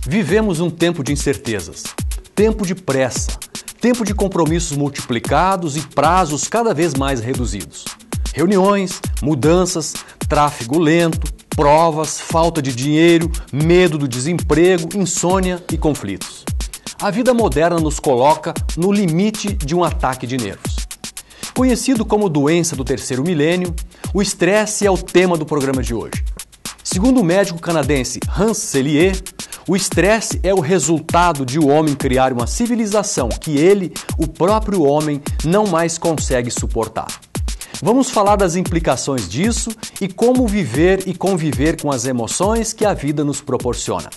Vivemos um tempo de incertezas, tempo de pressa, tempo de compromissos multiplicados e prazos cada vez mais reduzidos. Reuniões, mudanças, tráfego lento, provas, falta de dinheiro, medo do desemprego, insônia e conflitos. A vida moderna nos coloca no limite de um ataque de nervos. Conhecido como doença do terceiro milênio, o estresse é o tema do programa de hoje. Segundo o médico canadense Hans Selye, o estresse é o resultado de o homem criar uma civilização que ele, o próprio homem, não mais consegue suportar. Vamos falar das implicações disso e como viver e conviver com as emoções que a vida nos proporciona.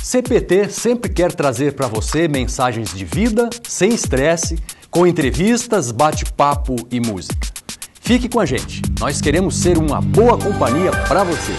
CPT sempre quer trazer para você mensagens de vida, sem estresse, com entrevistas, bate-papo e música. Fique com a gente, nós queremos ser uma boa companhia para você.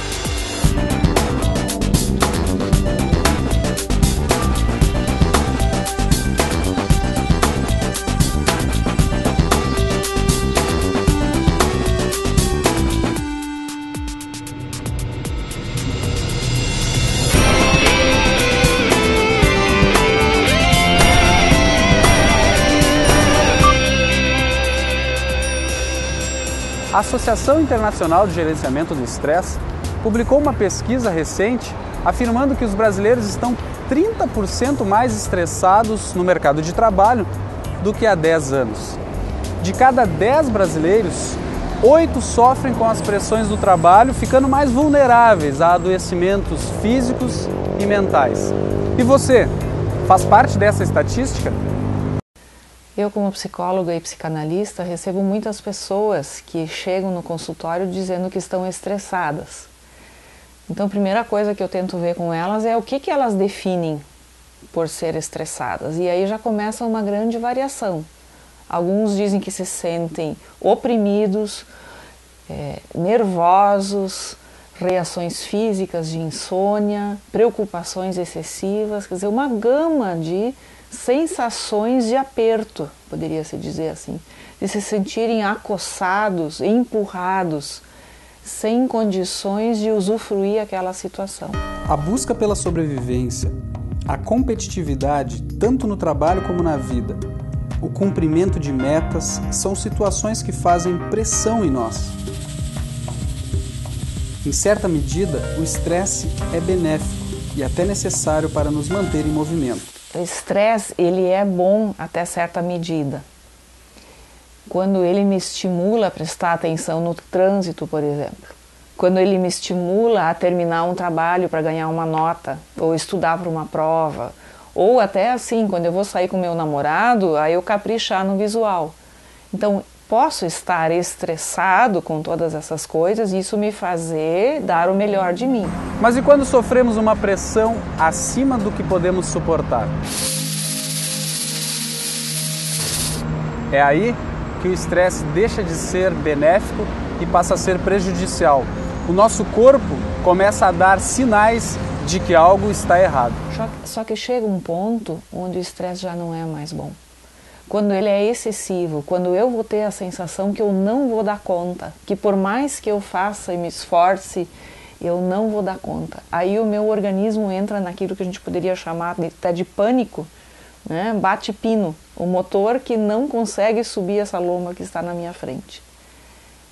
A Associação Internacional de Gerenciamento do Estresse publicou uma pesquisa recente afirmando que os brasileiros estão 30% mais estressados no mercado de trabalho do que há 10 anos. De cada 10 brasileiros, 8 sofrem com as pressões do trabalho, ficando mais vulneráveis a adoecimentos físicos e mentais. E você, faz parte dessa estatística? Eu, como psicóloga e psicanalista, recebo muitas pessoas que chegam no consultório dizendo que estão estressadas. Então, a primeira coisa que eu tento ver com elas é o que elas definem por ser estressadas. E aí já começa uma grande variação. Alguns dizem que se sentem oprimidos, nervosos, reações físicas de insônia, preocupações excessivas, quer dizer, uma gama de sensações de aperto, poderia-se dizer assim, de se sentirem acossados, empurrados, sem condições de usufruir aquela situação. A busca pela sobrevivência, a competitividade, tanto no trabalho como na vida, o cumprimento de metas, são situações que fazem pressão em nós. Em certa medida, o estresse é benéfico e até necessário para nos manter em movimento. O estresse, ele é bom até certa medida. Quando ele me estimula a prestar atenção no trânsito, por exemplo. Quando ele me estimula a terminar um trabalho para ganhar uma nota, ou estudar para uma prova. Ou até assim, quando eu vou sair com meu namorado, aí eu caprichar no visual. Então, posso estar estressado com todas essas coisas e isso me fazer dar o melhor de mim. Mas e quando sofremos uma pressão acima do que podemos suportar? É aí que o estresse deixa de ser benéfico e passa a ser prejudicial. O nosso corpo começa a dar sinais de que algo está errado. Só que chega um ponto onde o estresse já não é mais bom. Quando ele é excessivo, quando eu vou ter a sensação que eu não vou dar conta, que por mais que eu faça e me esforce, eu não vou dar conta. Aí o meu organismo entra naquilo que a gente poderia chamar até de pânico, né? Bate pino, o motor que não consegue subir essa lomba que está na minha frente.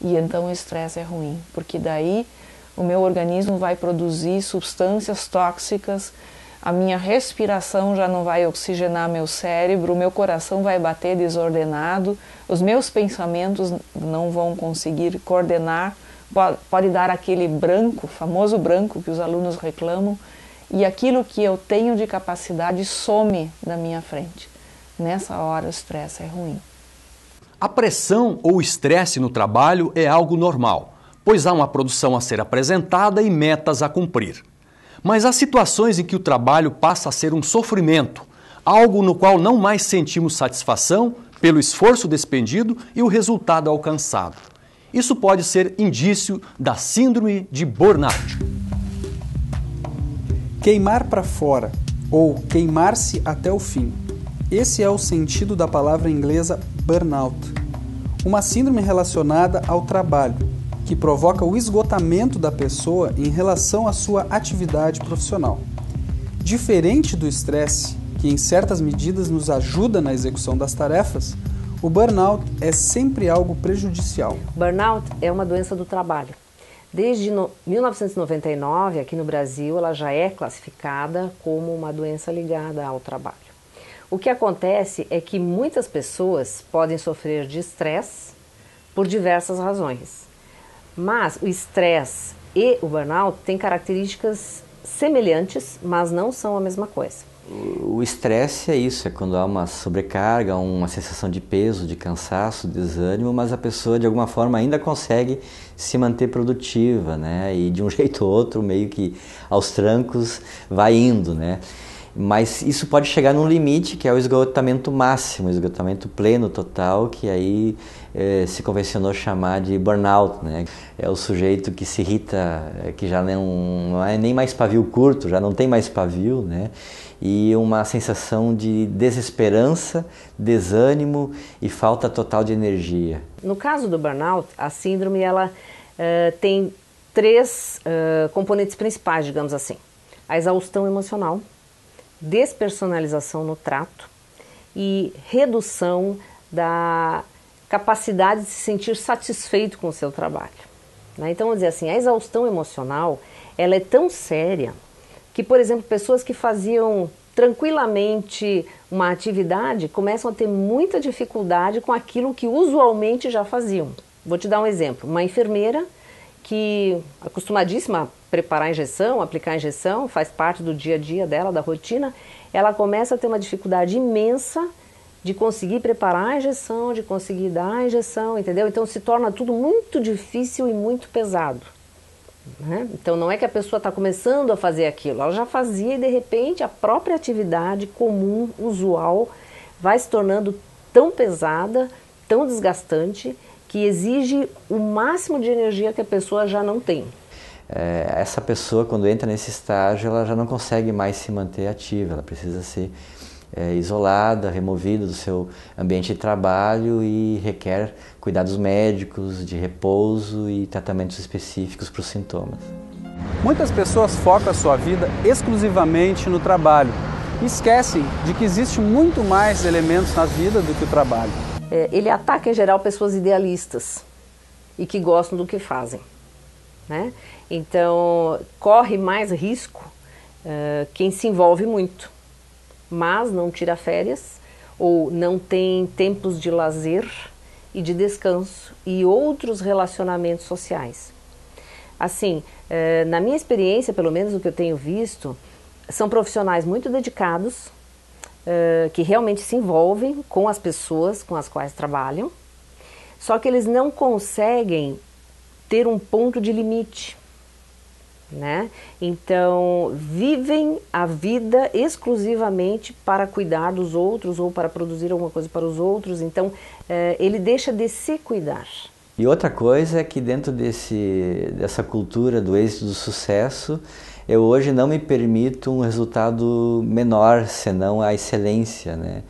E então o estresse é ruim, porque daí o meu organismo vai produzir substâncias tóxicas, a minha respiração já não vai oxigenar meu cérebro, o meu coração vai bater desordenado, os meus pensamentos não vão conseguir coordenar, pode dar aquele branco, famoso branco que os alunos reclamam, e aquilo que eu tenho de capacidade some da minha frente. Nessa hora o estresse é ruim. A pressão ou estresse no trabalho é algo normal, pois há uma produção a ser apresentada e metas a cumprir. Mas há situações em que o trabalho passa a ser um sofrimento, algo no qual não mais sentimos satisfação pelo esforço despendido e o resultado alcançado. Isso pode ser indício da síndrome de burnout. Queimar para fora, ou queimar-se até o fim. Esse é o sentido da palavra inglesa burnout. Uma síndrome relacionada ao trabalho, que provoca o esgotamento da pessoa em relação à sua atividade profissional. Diferente do estresse, que em certas medidas nos ajuda na execução das tarefas, o burnout é sempre algo prejudicial. Burnout é uma doença do trabalho. Desde 1999, aqui no Brasil, ela já é classificada como uma doença ligada ao trabalho. O que acontece é que muitas pessoas podem sofrer de estresse por diversas razões. Mas o estresse e o burnout têm características semelhantes, mas não são a mesma coisa. O estresse é isso, é quando há uma sobrecarga, uma sensação de peso, de cansaço, desânimo, mas a pessoa de alguma forma ainda consegue se manter produtiva, né? E de um jeito ou outro, meio que aos trancos, vai indo, né? Mas isso pode chegar num limite que é o esgotamento máximo, o esgotamento pleno, total, que aí se convencionou chamar de burnout, né? É o sujeito que se irrita, que já não é nem mais pavio curto, já não tem mais pavio, né? E uma sensação de desesperança, desânimo e falta total de energia. No caso do burnout, a síndrome ela tem três componentes principais, digamos assim. A exaustão emocional, despersonalização no trato e redução da capacidade de se sentir satisfeito com o seu trabalho. Né? Então, vamos dizer assim, a exaustão emocional ela é tão séria que, por exemplo, pessoas que faziam tranquilamente uma atividade começam a ter muita dificuldade com aquilo que usualmente já faziam. Vou te dar um exemplo. Uma enfermeira que acostumadíssima a preparar a injeção, aplicar a injeção, faz parte do dia a dia dela, da rotina, ela começa a ter uma dificuldade imensa de conseguir preparar a injeção, de conseguir dar a injeção, entendeu? Então se torna tudo muito difícil e muito pesado. Né? Então não é que a pessoa está começando a fazer aquilo, ela já fazia e de repente a própria atividade comum, usual, vai se tornando tão pesada, tão desgastante, que exige o máximo de energia que a pessoa já não tem. Essa pessoa, quando entra nesse estágio, ela já não consegue mais se manter ativa, ela precisa ser isolada, removida do seu ambiente de trabalho e requer cuidados médicos, de repouso e tratamentos específicos para os sintomas. Muitas pessoas focam a sua vida exclusivamente no trabalho e esquecem de que existe muito mais elementos na vida do que o trabalho. Ele ataca em geral pessoas idealistas e que gostam do que fazem. Né? Então corre mais risco quem se envolve muito, mas não tira férias ou não tem tempos de lazer e de descanso e outros relacionamentos sociais. Assim, na minha experiência, pelo menos o que eu tenho visto, são profissionais muito dedicados, que realmente se envolvem com as pessoas com as quais trabalham, só que eles não conseguem ter um ponto de limite, né? Então vivem a vida exclusivamente para cuidar dos outros ou para produzir alguma coisa para os outros, então ele deixa de se cuidar. E outra coisa é que dentro dessa cultura do êxito, do sucesso, eu hoje não me permito um resultado menor, senão a excelência, né?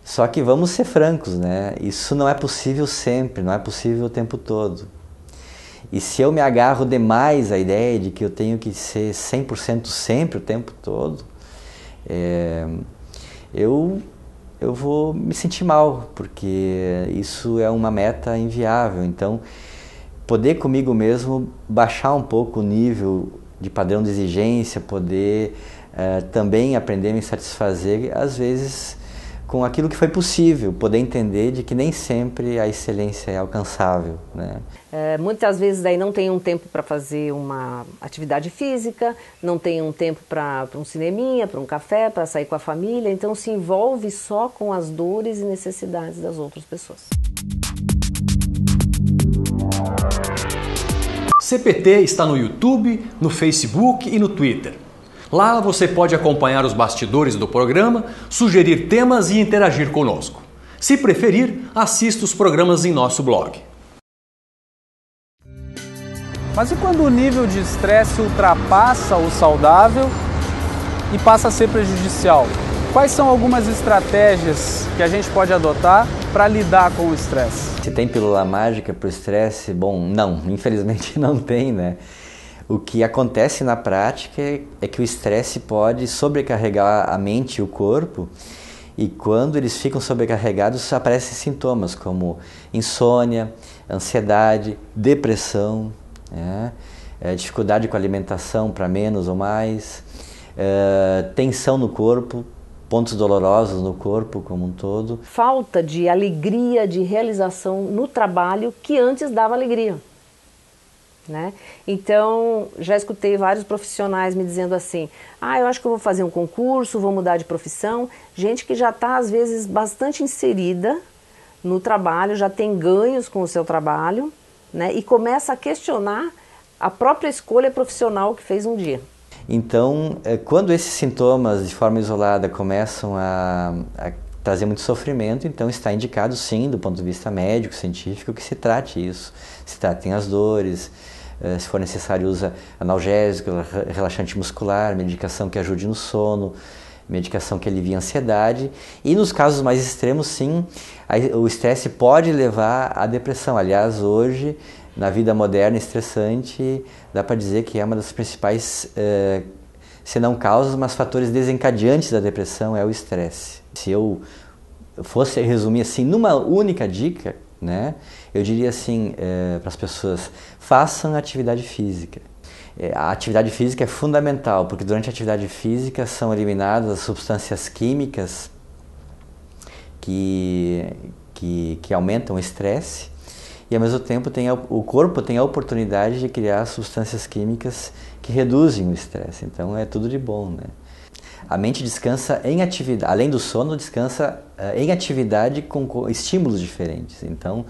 Só que vamos ser francos, né? Isso não é possível sempre, não é possível o tempo todo. E se eu me agarro demais à ideia de que eu tenho que ser 100% sempre, o tempo todo, eu vou me sentir mal, porque isso é uma meta inviável. Então, poder comigo mesmo baixar um pouco o nível de padrão de exigência, poder também aprender a me satisfazer, às vezes, com aquilo que foi possível, poder entender de que nem sempre a excelência é alcançável, né? Muitas vezes daí não tem um tempo para fazer uma atividade física, não tem um tempo para um cineminha, para um café, para sair com a família, então se envolve só com as dores e necessidades das outras pessoas. CPT está no YouTube, no Facebook e no Twitter. Lá você pode acompanhar os bastidores do programa, sugerir temas e interagir conosco. Se preferir, assista os programas em nosso blog. Mas e quando o nível de estresse ultrapassa o saudável e passa a ser prejudicial? Quais são algumas estratégias que a gente pode adotar para lidar com o estresse? Se tem pílula mágica para o estresse? Bom, não, infelizmente não tem, né? O que acontece na prática é que o estresse pode sobrecarregar a mente e o corpo, e quando eles ficam sobrecarregados aparecem sintomas como insônia, ansiedade, depressão, né? Dificuldade com a alimentação para menos ou mais, tensão no corpo, pontos dolorosos no corpo como um todo. Falta de alegria, de realização no trabalho que antes dava alegria. Né? Então, já escutei vários profissionais me dizendo assim, eu acho que eu vou fazer um concurso, vou mudar de profissão. Gente que já está, às vezes, bastante inserida no trabalho, já tem ganhos com o seu trabalho, né? E começa a questionar a própria escolha profissional que fez um dia. Então, quando esses sintomas de forma isolada começam a trazer muito sofrimento, então está indicado sim, do ponto de vista médico, científico, que se trate isso. Se tratem as dores, se for necessário usa analgésico, relaxante muscular, medicação que ajude no sono, medicação que alivie a ansiedade. E nos casos mais extremos, sim, o estresse pode levar à depressão. Aliás, hoje, na vida moderna estressante, dá para dizer que é uma das principais, se não causas, mas fatores desencadeantes da depressão é o estresse. Se eu fosse resumir assim numa única dica, né, eu diria assim para as pessoas: façam atividade física. A atividade física é fundamental, porque durante a atividade física são eliminadas as substâncias químicas que aumentam o estresse, e ao mesmo tempo o corpo tem a oportunidade de criar substâncias químicas que reduzem o estresse. Então é tudo de bom, né? A mente descansa em atividade, além do sono, descansa em atividade com estímulos diferentes. Então,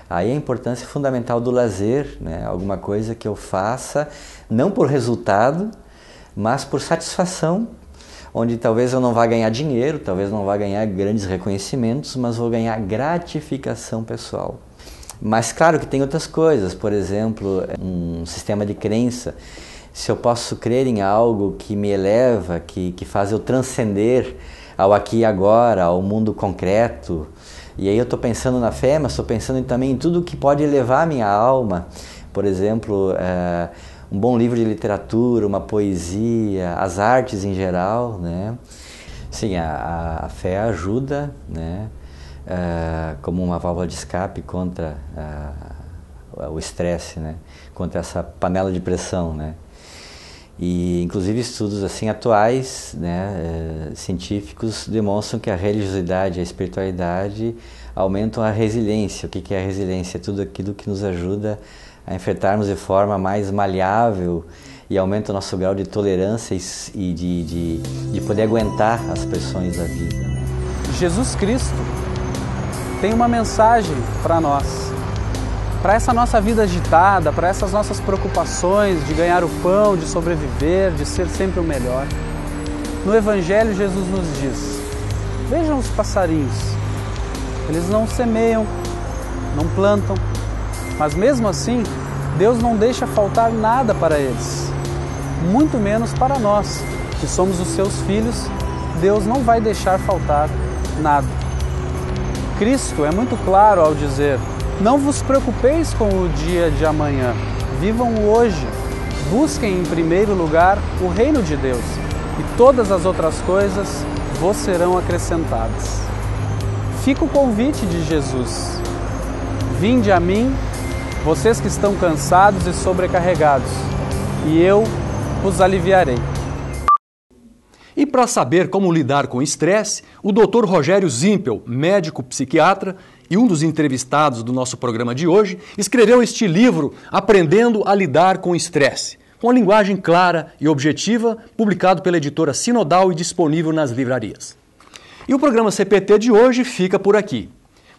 aí a importância fundamental do lazer, né? Alguma coisa que eu faça, não por resultado, mas por satisfação, onde talvez eu não vá ganhar dinheiro, talvez não vá ganhar grandes reconhecimentos, mas vou ganhar gratificação pessoal. Mas claro que tem outras coisas, por exemplo, um sistema de crença. Se eu posso crer em algo que me eleva, que faz eu transcender ao aqui e agora, ao mundo concreto, e aí eu estou pensando na fé, mas estou pensando também em tudo que pode elevar a minha alma. Por exemplo, um bom livro de literatura, uma poesia, as artes em geral, né? Sim, a fé ajuda, né? Como uma válvula de escape contra o estresse, né? Contra essa panela de pressão, né? E inclusive estudos assim atuais, né, científicos, demonstram que a religiosidade e a espiritualidade aumentam a resiliência. O que é a resiliência? É tudo aquilo que nos ajuda a enfrentarmos de forma mais maleável e aumenta o nosso grau de tolerância e de poder aguentar as pressões da vida, né? Jesus Cristo tem uma mensagem para nós. Para essa nossa vida agitada, para essas nossas preocupações de ganhar o pão, de sobreviver, de ser sempre o melhor. No Evangelho, Jesus nos diz: vejam os passarinhos, eles não semeiam, não plantam, mas mesmo assim, Deus não deixa faltar nada para eles, muito menos para nós, que somos os seus filhos. Deus não vai deixar faltar nada. Cristo é muito claro ao dizer: não vos preocupeis com o dia de amanhã, vivam o hoje, busquem em primeiro lugar o reino de Deus e todas as outras coisas vos serão acrescentadas. Fica o convite de Jesus: vinde a mim, vocês que estão cansados e sobrecarregados, e eu os aliviarei. E para saber como lidar com o estresse, o Dr. Rogério Zimpel, médico psiquiatra e um dos entrevistados do nosso programa de hoje, escreveu este livro Aprendendo a Lidar com o Estresse, com a linguagem clara e objetiva, publicado pela editora Sinodal e disponível nas livrarias. E o programa CPT de hoje fica por aqui.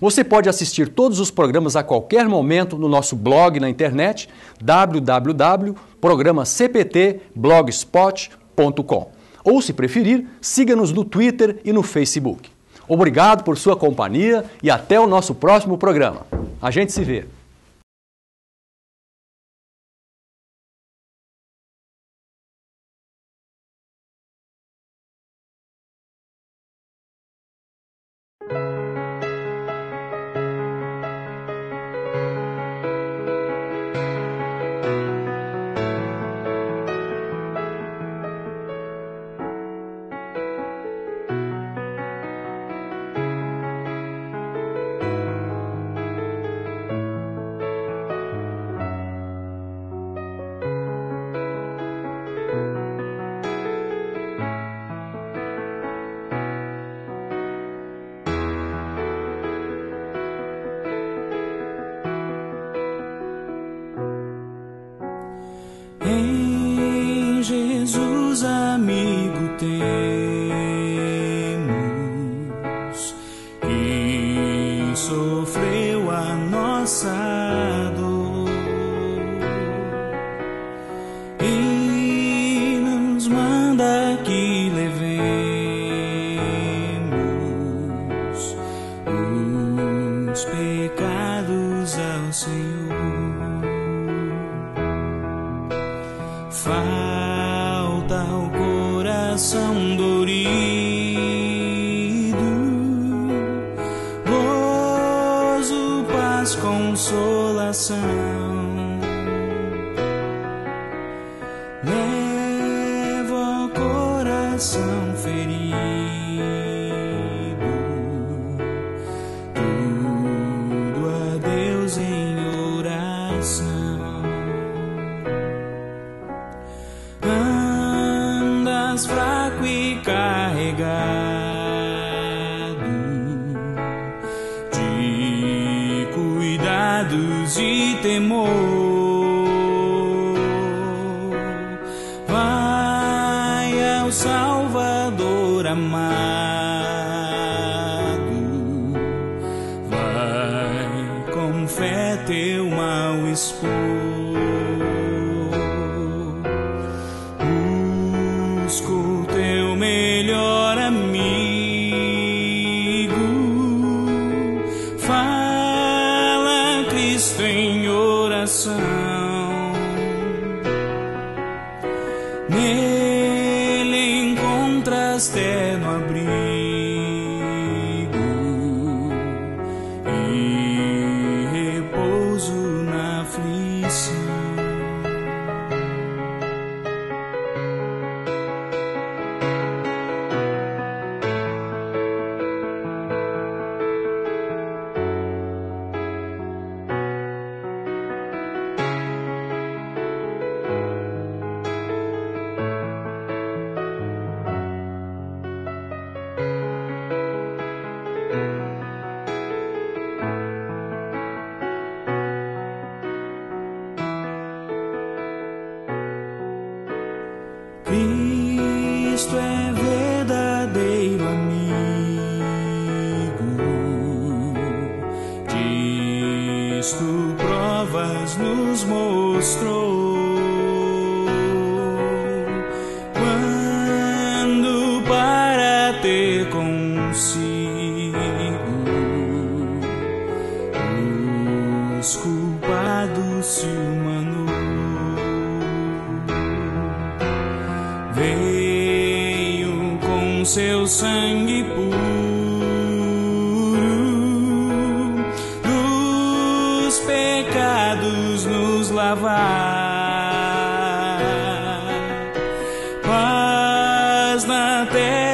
Você pode assistir todos os programas a qualquer momento no nosso blog na internet, www.programacpt.blogspot.com. Ou, se preferir, siga-nos no Twitter e no Facebook. Obrigado por sua companhia e até o nosso próximo programa. A gente se vê. amigo temos, que sofreu a nossa dor e nos manda que levemos os pecados ao Senhor. Falta o coração dorido, gozo, paz, consolação. Leva o coração ferido, tudo a Deus em oração. Andas fraco e carregado de cuidados e temor, vai ao Salvador amado, vai com fé teu mal expor. Busca o teu melhor amigo, fala a Cristo em oração. Nele encontras terno abrigo e repouso na aflição. Cristo é verdadeiro amigo, disto provas nos mostrou, quando para ter consigo os culpados se humanou. Veio com seu sangue puro dos pecados nos lavar, paz na terra